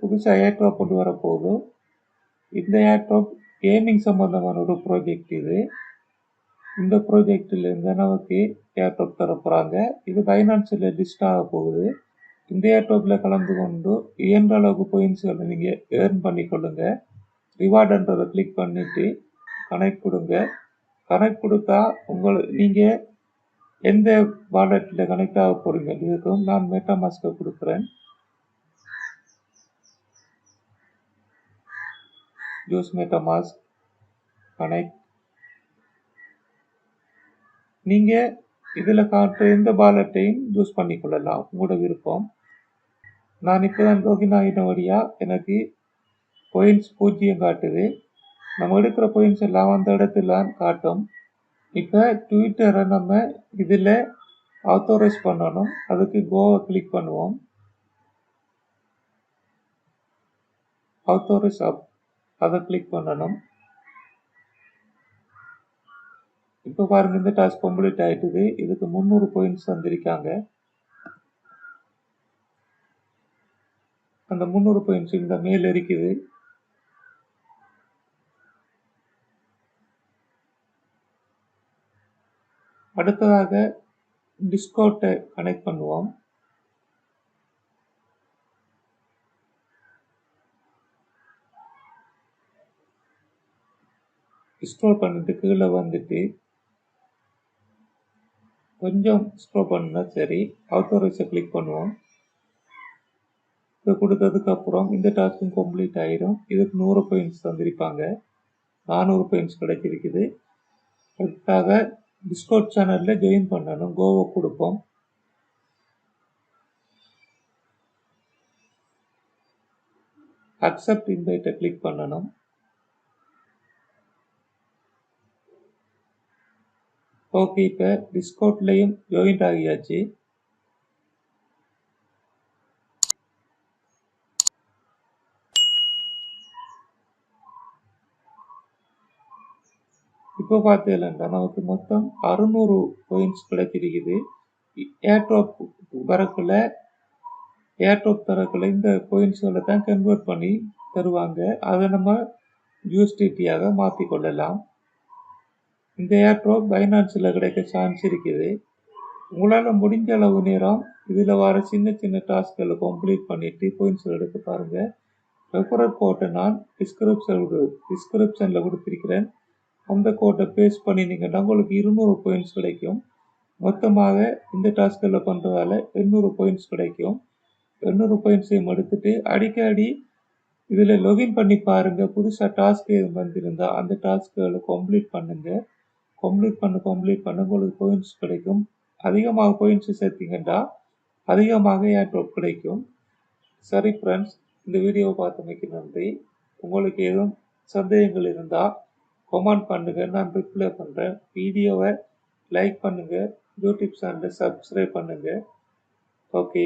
புதுசாக ஏர்ட்ராப் கொண்டு வரப்போகுது. இந்த ஏர்ட்ராப் கேமிங் சம்பந்தமான ஒரு ப்ராஜெக்ட் இது. இந்த ப்ராஜெக்டிலிருந்து நமக்கு ஏர்ட்ராப் தர போகிறாங்க. இது பைனான்ஸில் லிஸ்ட் ஆக போகுது. இந்த ஏர்ட்ராப்பில் கலந்து கொண்டு இயன்ற அளவுக்கு பாயிண்ட்ஸ்களை நீங்கள் ஏர்ன் பண்ணிக்கொள்ளுங்க. ரிவார்டுன்றதை கிளிக் பண்ணிவிட்டு கனெக்ட் கொடுங்க. கனெக்ட் கொடுத்தா நீங்கள் எந்த வாலெட்டில் கனெக்ட் ஆக போகிறீங்க இதுக்கும் நான் மெட்டாமாஸ்கை கொடுக்குறேன். Use MetaMask connect. நீங்கள் இதில் காட்டுற எந்த வாலெட்டையும் யூஸ் பண்ணிக்கொள்ளலாம், உங்களோட விருப்பம். நான் இப்போ தான் லாகின் ஆகினபடியாக எனக்கு பாயிண்ட்ஸ் 0 காட்டுது. நம்ம எடுக்கிற பாயிண்ட்ஸ் எல்லாம் அந்த இடத்துல காட்டும். இப்போ ட்விட்டரை நம்ம இதில் ஆத்தோரைஸ் பண்ணணும். அதுக்கு கோவை கிளிக் பண்ணுவோம். ஆத்தோரைஸ் அப் அதை கிளிக் பண்ணணும். இப்போ பாருங்க, இந்த டாஸ்க் கம்ப்ளீட் ஆயிட்டுது. இதுக்கு 300 பாயிண்ட்ஸ் வந்திருக்காங்க. அந்த 300 பாயிண்ட்ஸ் இந்த மேல் இருக்குது. அடுத்ததாக டிஸ்கவுட்டை கனெக்ட் பண்ணுவோம். ஸ்க்ரோல் பண்ணிட்டு கீழே வந்துட்டு கொஞ்சம் ஸ்க்ரோல் பண்ணா சரி, ஆத்தோரைஸை கிளிக் பண்ணுவோம். இது கொடுத்ததுக்கு அப்புறம் இந்த டாஸ்க்கும் கம்ப்ளீட் ஆயிடும். இதுக்கு 100 பாயிண்ட்ஸ் தந்திருப்பாங்க. 400 பாயிண்ட்ஸ் கிடைச்சிருக்குது. அதுக்காக டிஸ்கவுட் சேனலில் ஜாயின் பண்ணணும். கோவை கொடுப்போம். அக்செப்ட் இன்வைட்டை கிளிக் பண்ணணும். ஓகே, இப்போ டிஸ்கவுட்லேயும் ஜாயின் ஆகியாச்சு. இப்போ பார்த்தீங்கன்னா நமக்கு மொத்தம் 600 பாயிண்ட்ஸ் கிடைச்சிருக்குது. ஏர்ட்ராப் தரக்குள்ள இந்த பாயிண்ட்ஸ்களை தான் கன்வெர்ட் பண்ணி தருவாங்க. அதை நம்ம யூஎஸ்டிடியாக மாற்றிக்கொள்ளலாம். இந்த ஏர்ட்ராப் பைனான்ஸில் கிடைக்க சான்ஸ் இருக்குது. உங்களால் முடிஞ்ச அளவு நேரம் இதில் வர சின்ன சின்ன டாஸ்க்களை கம்ப்ளீட் பண்ணிட்டு பாயிண்ட்ஸ் எடுக்க பாருங்கள். ரெஃபரல் கோட்டை நான் டிஸ்கிரிப்ஷனில் கொடுத்திருக்கிறேன். அந்த கோட்டை பேஸ்ட் பண்ணினீங்கன்னா உங்களுக்கு 200 பாயிண்ட்ஸ் கிடைக்கும். மொத்தமாக இந்த டாஸ்கில் பண்ணுறதால 800 பாயிண்ட்ஸ் கிடைக்கும். 800 பாயிண்ட்ஸையும் எடுத்துட்டு அடிக்கடி இதில் லாகின் பண்ணி பாருங்கள். புதுசாக டாஸ்க் எதுவும் வந்திருந்தால் அந்த டாஸ்க்குகளை கம்ப்ளீட் பண்ணுங்கள். கம்ப்ளீட் பண்ண உங்களுக்கு பாயிண்ட்ஸ் கிடைக்கும். அதிகமாக பாயிண்ட்ஸ் சேர்த்திங்கன்னா அதிகமாக ஏர்ட்ராப் கிடைக்கும். சரி ஃப்ரெண்ட்ஸ், இந்த வீடியோவை பார்த்தமைக்கு நன்றி. உங்களுக்கு எதுவும் சந்தேகங்கள் இருந்தால் கமெண்ட் பண்ணுங்கள், நான் ரிப்ளை பண்ணுறேன். வீடியோவை லைக் பண்ணுங்கள், யூடியூப் சேனலை சப்ஸ்கிரைப் பண்ணுங்கள். ஓகே.